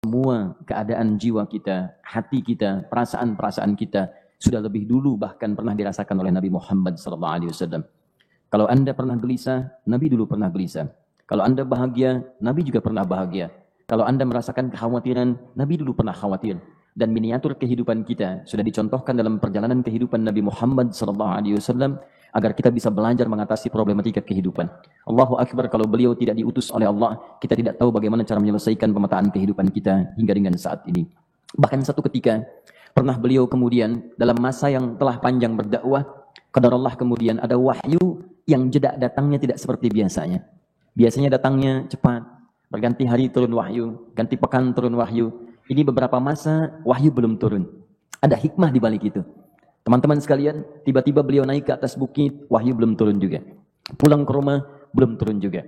semua keadaan jiwa kita, hati kita, perasaan-perasaan kita sudah lebih dulu bahkan pernah dirasakan oleh Nabi Muhammad SAW. Kalau Anda pernah gelisah, Nabi dulu pernah gelisah. Kalau Anda bahagia, Nabi juga pernah bahagia. Kalau Anda merasakan kekhawatiran, Nabi dulu pernah khawatir. Dan miniatur kehidupan kita sudah dicontohkan dalam perjalanan kehidupan Nabi Muhammad SAW agar kita bisa belajar mengatasi problematika kehidupan. Allahu Akbar, kalau beliau tidak diutus oleh Allah, kita tidak tahu bagaimana cara menyelesaikan pemetaan kehidupan kita hingga dengan saat ini. Bahkan satu ketika, pernah beliau kemudian dalam masa yang telah panjang berdakwah, qadarullah kemudian ada wahyu yang jeda datangnya tidak seperti biasanya. Biasanya datangnya cepat, berganti hari turun wahyu, ganti pekan turun wahyu. Ini beberapa masa wahyu belum turun. Ada hikmah di balik itu. Teman-teman sekalian, tiba-tiba beliau naik ke atas bukit, wahyu belum turun juga. Pulang ke rumah, belum turun juga.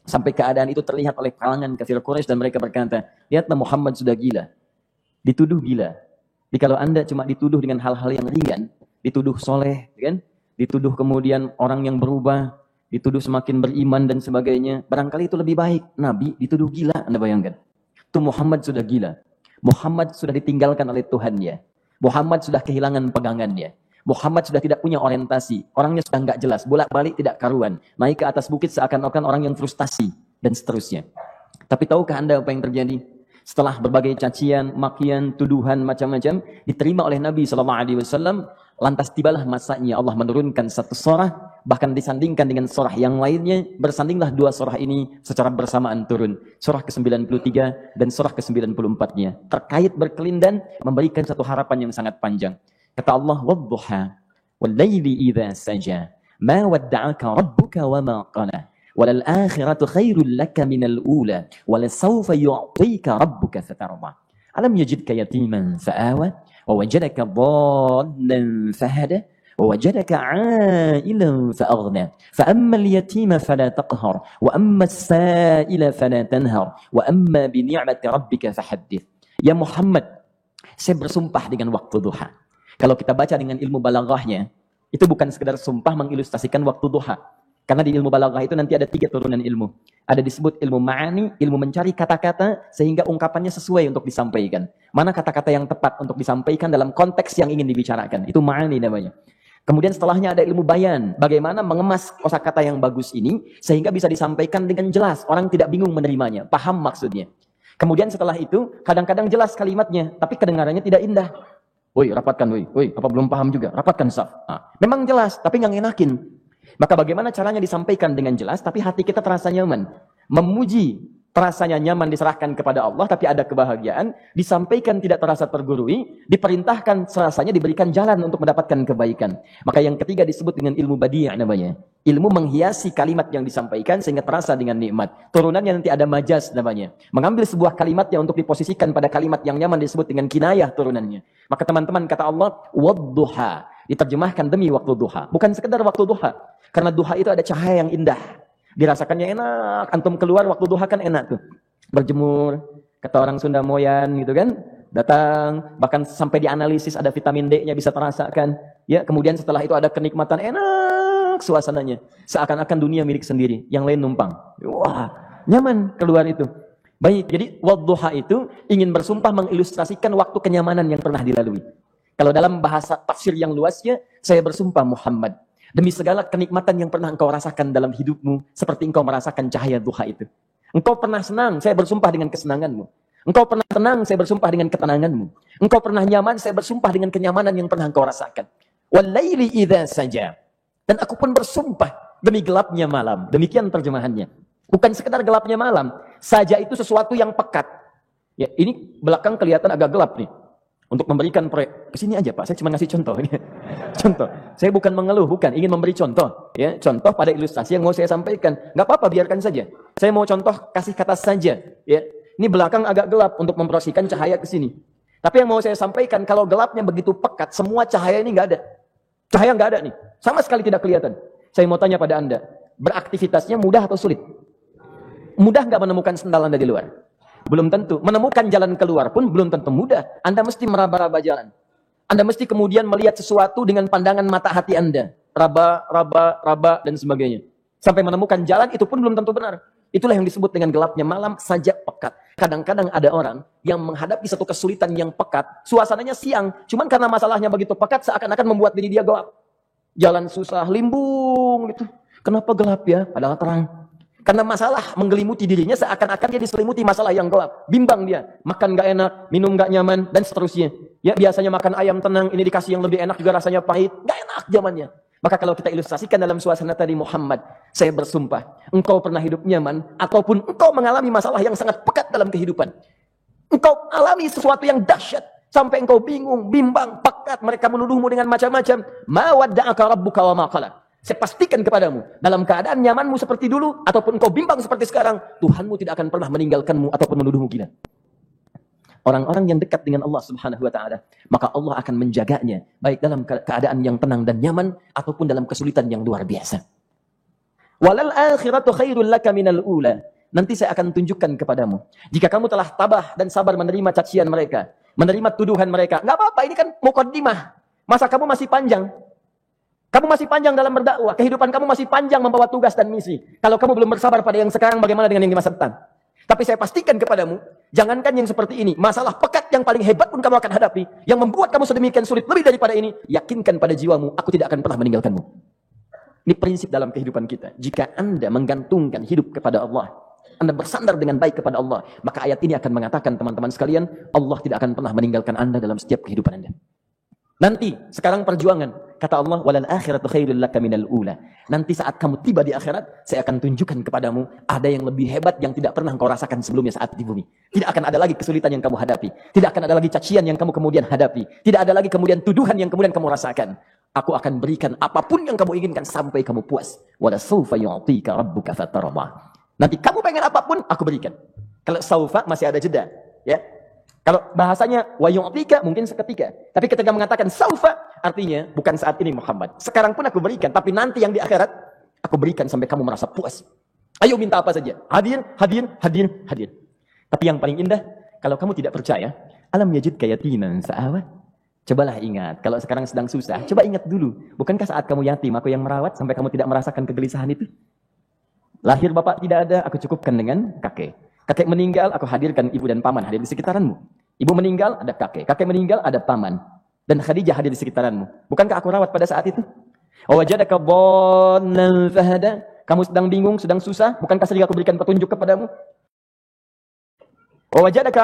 Sampai keadaan itu terlihat oleh kalangan kafir Quraisy dan mereka berkata, lihatlah Muhammad sudah gila. Dituduh gila. Jadi kalau Anda cuma dituduh dengan hal-hal yang ringan, dituduh soleh, kan? Dituduh kemudian orang yang berubah, dituduh semakin beriman dan sebagainya, barangkali itu lebih baik. Nabi dituduh gila, Anda bayangkan. Itu Muhammad sudah gila. Muhammad sudah ditinggalkan oleh Tuhannya. Muhammad sudah kehilangan pegangannya. Muhammad sudah tidak punya orientasi. Orangnya sudah enggak jelas, bolak-balik tidak karuan. Naik ke atas bukit seakan-akan orang yang frustasi dan seterusnya. Tapi tahukah Anda apa yang terjadi? Setelah berbagai cacian, makian, tuduhan macam-macam diterima oleh Nabi SAW, lantas tibalah masanya Allah menurunkan satu surah, bahkan disandingkan dengan surah yang lainnya, bersandinglah dua surah ini secara bersamaan turun. Surah ke-93 dan surah ke-94-nya. Terkait berkelindan, memberikan satu harapan yang sangat panjang. Kata Allah, وَالضُّحَى وَاللَّيْلِ إِذَا سَجَى مَا وَدَّعَكَ رَبُّكَ وَمَا قَلَى وَلَلْآخِرَةُ خَيْرٌ لَكَ مِنَ الْأُولَى وَلَسَوْفَ يُعْطِيكَ رَبُّكَ فَتَرْضَى أَلَمْ يَجِدْكَ يَتِيمًا فَآوَى وَوَجَدَكَ ضَالًّا فَهَدَى وَوَجَدَكَ عَائِلًا فَأَغْنَى فَأَمَّا الْيَتِيمَ فَلَا تَقْهَرْ وَأَمَّا السَّائِلَ فَلَا تَنْهَرْ وَأَمَّا بِنِعْمَةِ رَبِّكَ فَحَدِّثْ. Ya Muhammad, saya bersumpah dengan waktu duha. Kalau kita baca dengan ilmu balaghahnya, itu bukan sekedar sumpah mengilustrasikan waktu duha. Karena di ilmu balaghah itu nanti ada 3 turunan ilmu. Ada disebut ilmu ma'ani, ilmu mencari kata-kata sehingga ungkapannya sesuai untuk disampaikan. Mana kata-kata yang tepat untuk disampaikan dalam konteks yang ingin dibicarakan. Itu ma'ani namanya. Kemudian setelahnya ada ilmu bayan. Bagaimana mengemas kosakata yang bagus ini sehingga bisa disampaikan dengan jelas. Orang tidak bingung menerimanya, paham maksudnya. Kemudian setelah itu kadang-kadang jelas kalimatnya, tapi kedengarannya tidak indah. Woi, rapatkan, woi, apa belum paham juga? Rapatkan saf. Memang jelas, tapi nggak ngenakin. Maka bagaimana caranya disampaikan dengan jelas, tapi hati kita terasa nyaman. Memuji terasanya nyaman diserahkan kepada Allah, tapi ada kebahagiaan. Disampaikan tidak terasa tergurui, diperintahkan serasanya diberikan jalan untuk mendapatkan kebaikan. Maka yang ketiga disebut dengan ilmu badi' namanya. Ilmu menghiasi kalimat yang disampaikan sehingga terasa dengan nikmat. Turunannya nanti ada majaz namanya. Mengambil sebuah kalimat yang untuk diposisikan pada kalimat yang nyaman disebut dengan kinayah turunannya. Maka teman-teman kata Allah, wadduha. Diterjemahkan demi waktu duha. Bukan sekedar waktu duha. Karena duha itu ada cahaya yang indah. Dirasakannya enak. Antum keluar waktu duha kan enak tuh. Berjemur. Kata orang Sunda moyan gitu kan. Datang. Bahkan sampai dianalisis ada vitamin D-nya bisa terasakan. Ya, kemudian setelah itu ada kenikmatan enak suasananya. Seakan-akan dunia milik sendiri. Yang lain numpang. Wah, nyaman keluar itu. Baik, jadi wadduha itu ingin bersumpah mengilustrasikan waktu kenyamanan yang pernah dilalui. Kalau dalam bahasa tafsir yang luasnya, saya bersumpah Muhammad. Demi segala kenikmatan yang pernah engkau rasakan dalam hidupmu, seperti engkau merasakan cahaya duha itu. Engkau pernah senang, saya bersumpah dengan kesenanganmu. Engkau pernah tenang, saya bersumpah dengan ketenanganmu. Engkau pernah nyaman, saya bersumpah dengan kenyamanan yang pernah engkau rasakan. Walaili idza saja. Dan aku pun bersumpah demi gelapnya malam. Demikian terjemahannya. Bukan sekedar gelapnya malam. Saja itu sesuatu yang pekat. Ya, ini belakang kelihatan agak gelap nih. Untuk memberikan proyek, kesini aja Pak, saya cuma ngasih contoh. Contoh, saya bukan mengeluh, bukan, ingin memberi contoh. Ya, contoh pada ilustrasi yang mau saya sampaikan. Nggak apa-apa, biarkan saja. Saya mau contoh, kasih kata saja. Ya, ini belakang agak gelap untuk memprosesikan cahaya ke sini. Tapi yang mau saya sampaikan, kalau gelapnya begitu pekat, semua cahaya ini nggak ada. Cahaya nggak ada nih, sama sekali tidak kelihatan. Saya mau tanya pada Anda, beraktivitasnya mudah atau sulit? Mudah nggak menemukan sendal Anda di luar? Belum tentu. Menemukan jalan keluar pun belum tentu mudah. Anda mesti meraba-raba jalan. Anda mesti kemudian melihat sesuatu dengan pandangan mata hati Anda. Raba, dan sebagainya. Sampai menemukan jalan itu pun belum tentu benar. Itulah yang disebut dengan gelapnya malam saja pekat. Kadang-kadang ada orang yang menghadapi satu kesulitan yang pekat, suasananya siang, cuman karena masalahnya begitu pekat seakan-akan membuat diri dia gelap. Jalan susah, limbung gitu. Kenapa gelap ya? Padahal terang. Karena masalah menggelimuti dirinya seakan-akan dia diselimuti masalah yang gelap. Bimbang dia, makan gak enak, minum gak nyaman, dan seterusnya. Ya, biasanya makan ayam tenang, ini dikasih yang lebih enak juga rasanya pahit. Gak enak zamannya. Maka kalau kita ilustrasikan dalam suasana tadi Muhammad, saya bersumpah, engkau pernah hidup nyaman, ataupun engkau mengalami masalah yang sangat pekat dalam kehidupan. Engkau alami sesuatu yang dahsyat, sampai engkau bingung, bimbang, pekat, mereka menuduhmu dengan macam-macam. Ma wadda'aka rabbuka wa ma qala. Saya pastikan kepadamu, dalam keadaan nyamanmu seperti dulu, ataupun engkau bimbang seperti sekarang, Tuhanmu tidak akan pernah meninggalkanmu ataupun menuduhmu gila. Orang-orang yang dekat dengan Allah Subhanahu wa Ta'ala, maka Allah akan menjaganya, baik dalam keadaan yang tenang dan nyaman, ataupun dalam kesulitan yang luar biasa. Walal akhiratu khairul laka minal ula. Nanti saya akan tunjukkan kepadamu. Jika kamu telah tabah dan sabar menerima cacian mereka, menerima tuduhan mereka, nggak apa-apa, ini kan muqaddimah. Masa kamu masih panjang? Kamu masih panjang dalam berdakwah, kehidupan kamu masih panjang membawa tugas dan misi. Kalau kamu belum bersabar pada yang sekarang, bagaimana dengan yang di masa depan? Tapi saya pastikan kepadamu, jangankan yang seperti ini, masalah pekat yang paling hebat pun kamu akan hadapi, yang membuat kamu sedemikian sulit lebih daripada ini, yakinkan pada jiwamu, aku tidak akan pernah meninggalkanmu. Ini prinsip dalam kehidupan kita. Jika Anda menggantungkan hidup kepada Allah, Anda bersandar dengan baik kepada Allah, maka ayat ini akan mengatakan teman-teman sekalian, Allah tidak akan pernah meninggalkan Anda dalam setiap kehidupan Anda. Nanti, sekarang perjuangan. Kata Allah, walal akhiratu khairul laka minal ula. Nanti saat kamu tiba di akhirat, saya akan tunjukkan kepadamu, ada yang lebih hebat yang tidak pernah kau rasakan sebelumnya saat di bumi. Tidak akan ada lagi kesulitan yang kamu hadapi. Tidak akan ada lagi cacian yang kamu kemudian hadapi. Tidak ada lagi kemudian tuduhan yang kemudian kamu rasakan. Aku akan berikan apapun yang kamu inginkan sampai kamu puas. Wala sawfa yu'tika rabbuka fatarda. Nanti kamu pengen apapun, aku berikan. Kalau saufa masih ada jeda, ya. Kalau bahasanya wa yu'tika mungkin seketika. Tapi ketika mengatakan saufa, artinya bukan saat ini Muhammad. Sekarang pun aku berikan, tapi nanti yang di akhirat aku berikan sampai kamu merasa puas. Ayo minta apa saja. Hadir, hadir, hadir, hadir. Tapi yang paling indah, kalau kamu tidak percaya, alam yajidka yatiman fa'awa. Cobalah ingat, kalau sekarang sedang susah, coba ingat dulu. Bukankah saat kamu yatim, aku yang merawat sampai kamu tidak merasakan kegelisahan itu? Lahir bapak tidak ada, aku cukupkan dengan kakek. Kakek meninggal, aku hadirkan ibu dan paman hadir di sekitaranmu. Ibu meninggal, ada kakek. Kakek meninggal, ada paman. Dan Khadijah hadir di sekitaranmu. Bukankah aku rawat pada saat itu? Wajadaka dhallan fahada. Kamu sedang bingung, sedang susah. Bukankah sering aku berikan petunjuk kepadamu? Wajadaka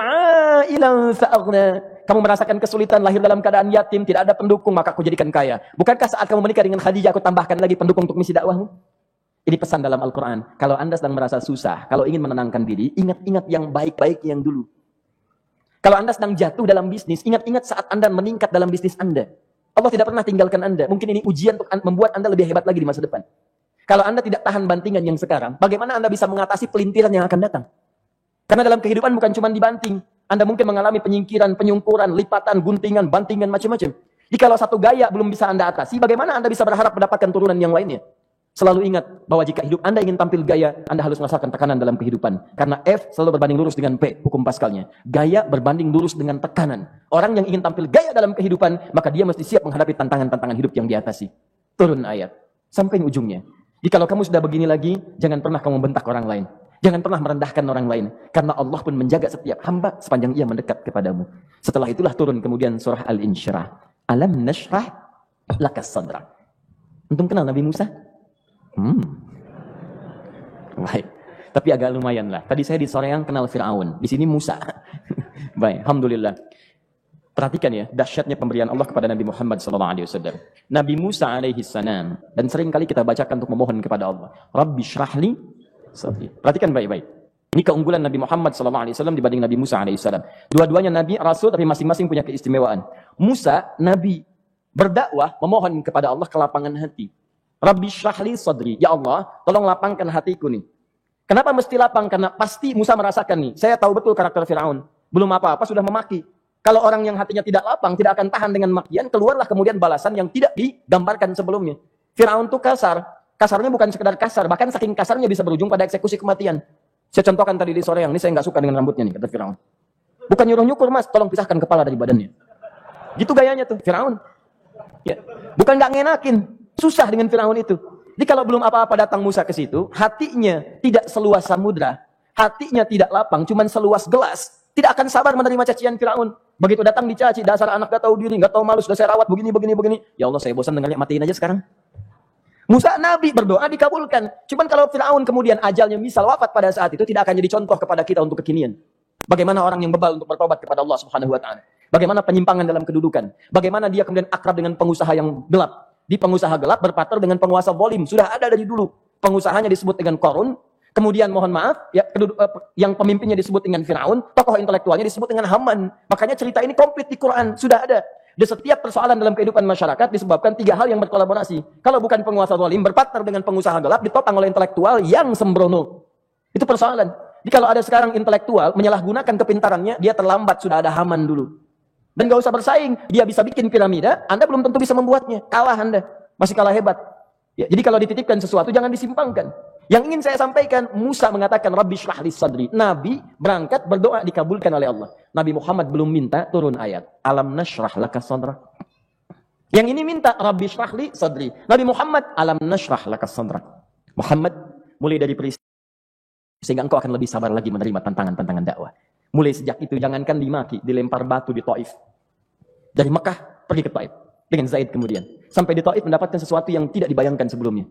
ailan fa'aghna. Kamu merasakan kesulitan, lahir dalam keadaan yatim, tidak ada pendukung, maka aku jadikan kaya. Bukankah saat kamu menikah dengan Khadijah, aku tambahkan lagi pendukung untuk misi dakwahmu? Ini pesan dalam Al-Quran. Kalau Anda sedang merasa susah, kalau ingin menenangkan diri, ingat-ingat yang baik-baik yang dulu. Kalau Anda sedang jatuh dalam bisnis, ingat-ingat saat Anda meningkat dalam bisnis Anda. Allah tidak pernah tinggalkan Anda. Mungkin ini ujian untuk membuat Anda lebih hebat lagi di masa depan. Kalau Anda tidak tahan bantingan yang sekarang, bagaimana Anda bisa mengatasi pelintiran yang akan datang? Karena dalam kehidupan bukan cuma dibanting. Anda mungkin mengalami penyingkiran, penyungkuran, lipatan, guntingan, bantingan, macam-macam. Jikalau satu gaya belum bisa Anda atasi, bagaimana Anda bisa berharap mendapatkan turunan yang lainnya? Selalu ingat bahwa jika hidup Anda ingin tampil gaya, Anda harus merasakan tekanan dalam kehidupan. Karena F selalu berbanding lurus dengan P, hukum Pascalnya. Gaya berbanding lurus dengan tekanan. Orang yang ingin tampil gaya dalam kehidupan, maka dia mesti siap menghadapi tantangan-tantangan hidup yang diatasi. Turun ayat. Sampai ujungnya. Jikalau kamu sudah begini lagi, jangan pernah kamu membentak orang lain. Jangan pernah merendahkan orang lain. Karena Allah pun menjaga setiap hamba sepanjang ia mendekat kepadamu. Setelah itulah turun kemudian surah Al-Insyirah. Alam nashrah lakas sadrak. Antum kenal Nabi Musa? Baik. Tapi agak lumayan lah. Tadi saya di Soreang kenal Fir'aun. Di sini Musa. Baik, alhamdulillah. Perhatikan ya, dahsyatnya pemberian Allah kepada Nabi Muhammad SAW. Nabi Musa alaihi salam. Dan sering kali kita bacakan untuk memohon kepada Allah. Rabbi syrahli sadri. Perhatikan baik-baik. Ini keunggulan Nabi Muhammad SAW dibanding Nabi Musa alaihi salam. Dua-duanya Nabi, Rasul, tapi masing-masing punya keistimewaan. Musa, Nabi, berdakwah, memohon kepada Allah kelapangan hati. Rabbi syrahli sadri. Ya Allah, tolong lapangkan hatiku nih. Kenapa mesti lapang? Karena pasti Musa merasakan nih. Saya tahu betul karakter Fir'aun. Belum apa-apa sudah memaki. Kalau orang yang hatinya tidak lapang, tidak akan tahan dengan makian, keluarlah kemudian balasan yang tidak digambarkan sebelumnya. Fir'aun itu kasar. Kasarnya bukan sekedar kasar. Bahkan saking kasarnya bisa berujung pada eksekusi kematian. Saya contohkan tadi di Soreang. Ini saya nggak suka dengan rambutnya nih, kata Fir'aun. Bukan nyuruh-nyukur mas, tolong pisahkan kepala dari badannya. Gitu gayanya tuh, Fir'aun. Ya. Bukan nggak ngenakin. Susah dengan Fir'aun itu. Jadi kalau belum apa-apa datang Musa ke situ, hatinya tidak seluas samudra. hatinya tidak lapang, cuman seluas gelas, tidak akan sabar menerima cacian Firaun. Begitu datang dicaci, dasar anak gak tahu diri, gak tahu malu, sudah saya rawat begini. Ya Allah, saya bosan dengarnya, matiin aja sekarang. Musa Nabi berdoa dikabulkan. Cuman kalau Firaun kemudian ajalnya misal wafat pada saat itu, tidak akan jadi contoh kepada kita untuk kekinian. Bagaimana orang yang bebal untuk bertobat kepada Allah Subhanahu wa taala. Bagaimana penyimpangan dalam kedudukan. Bagaimana dia kemudian akrab dengan pengusaha yang gelap. Di pengusaha gelap berpartner dengan penguasa zalim. Sudah ada dari dulu. Pengusahanya disebut dengan Qarun. Kemudian mohon maaf, ya, yang pemimpinnya disebut dengan Firaun. Tokoh intelektualnya disebut dengan Haman. Makanya cerita ini komplit di Quran. Sudah ada. Di setiap persoalan dalam kehidupan masyarakat disebabkan 3 hal yang berkolaborasi. Kalau bukan penguasa zalim, berpartner dengan pengusaha gelap, ditopang oleh intelektual yang sembrono. Itu persoalan. Jadi kalau ada sekarang intelektual menyalahgunakan kepintarannya, dia terlambat, sudah ada Haman dulu. Dan gak usah bersaing, dia bisa bikin piramida, Anda belum tentu bisa membuatnya. Kalah Anda, masih kalah hebat. Ya, jadi kalau dititipkan sesuatu, jangan disimpangkan. Yang ingin saya sampaikan, Musa mengatakan, Rabbi shrah li sadri. Nabi berangkat berdoa dikabulkan oleh Allah. Nabi Muhammad belum minta turun ayat. Alam nashrah laka sadra. Yang ini minta, Rabbi shrah li sadri. Nabi Muhammad, alam nashrah laka sadra. Muhammad, mulai dari peristiwa, sehingga engkau akan lebih sabar lagi menerima tantangan-tantangan dakwah. Mulai sejak itu, jangankan dimaki, dilempar batu di Taif. Dari Mekah, pergi ke Taif. Dengan Zaid kemudian. Sampai di Taif mendapatkan sesuatu yang tidak dibayangkan sebelumnya.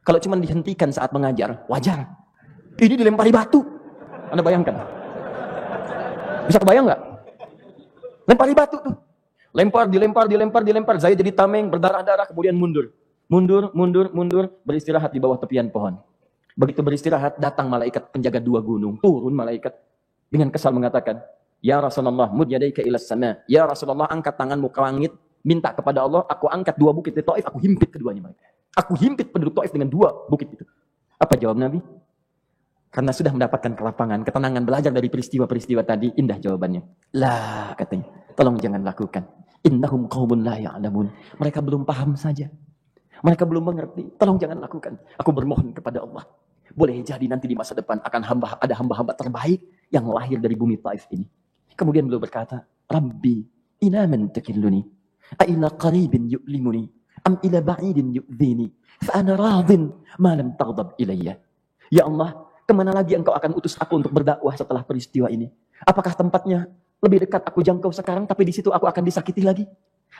Kalau cuma dihentikan saat mengajar, wajar. Ini dilempari batu. Anda bayangkan? Bisa kebayang nggak? Lempari batu tuh. Dilempar. Zaid jadi tameng, berdarah-darah, kemudian mundur. Mundur, beristirahat di bawah tepian pohon. Begitu beristirahat, datang malaikat penjaga 2 gunung. Turun malaikat dengan kesal mengatakan, Ya Rasulullah, mud yadaika ilas sama. Ya Rasulullah, angkat tanganmu ke langit. Minta kepada Allah, aku angkat 2 bukit di Taif, aku himpit keduanya mereka. Aku himpit penduduk Taif dengan 2 bukit itu. Apa jawab Nabi? Karena sudah mendapatkan kelapangan, ketenangan, belajar dari peristiwa-peristiwa tadi, indah jawabannya. Lah, katanya, tolong jangan lakukan. Innahum qaumun la ya'lamun. Mereka belum paham saja. Mereka belum mengerti. Tolong jangan lakukan. Aku bermohon kepada Allah. Boleh jadi nanti di masa depan akan ada hamba-hamba terbaik yang lahir dari bumi Taif ini. Kemudian beliau berkata, Rabbi, ila man takilluni, a ila qaribin yu'limuni, am ila ba'idin yu'dhini, fa ana radin ma lam taghdab ilayya. Ya Allah, kemana lagi engkau akan utus aku untuk berdakwah setelah peristiwa ini? Apakah tempatnya lebih dekat aku jangkau sekarang, tapi di situ aku akan disakiti lagi?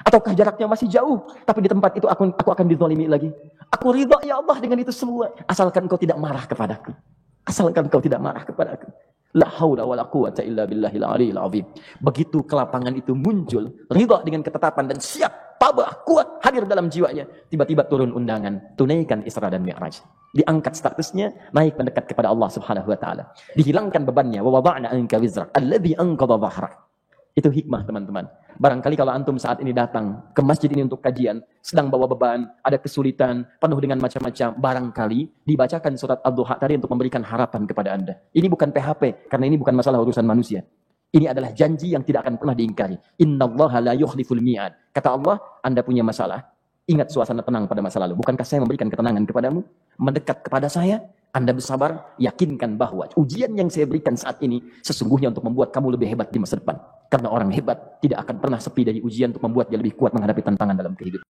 Ataukah jaraknya masih jauh, tapi di tempat itu aku akan dizalimi lagi? Aku ridha ya Allah dengan itu semua, asalkan engkau tidak marah kepadaku. Asalkan engkau tidak marah kepadaku. La haula wala quwata illa billahil aliyil azim. Begitu kelapangan itu muncul, ridha dengan ketetapan dan siap, tabah, kuat hadir dalam jiwanya. Tiba-tiba turun undangan, tunaikan Isra dan Mi'raj. Diangkat statusnya, naik mendekat kepada Allah Subhanahu wa taala. Dihilangkan bebannya, wa wada'na anka wizrak alladhi anqadha dhahrak. Itu hikmah teman-teman. Barangkali kalau antum saat ini datang ke masjid ini untuk kajian, sedang bawa beban, ada kesulitan, penuh dengan macam-macam, barangkali dibacakan surat Ad-Duha tadi untuk memberikan harapan kepada Anda. Ini bukan PHP, karena ini bukan masalah urusan manusia. Ini adalah janji yang tidak akan pernah diingkari. Innallaha la yukhliful mi'ad. Kata Allah, Anda punya masalah, ingat suasana tenang pada masa lalu. Bukankah saya memberikan ketenangan kepadamu? Mendekat kepada saya, Anda bersabar, yakinkan bahwa ujian yang saya berikan saat ini sesungguhnya untuk membuat kamu lebih hebat di masa depan. Karena orang hebat tidak akan pernah sepi dari ujian untuk membuat dia lebih kuat menghadapi tantangan dalam kehidupan.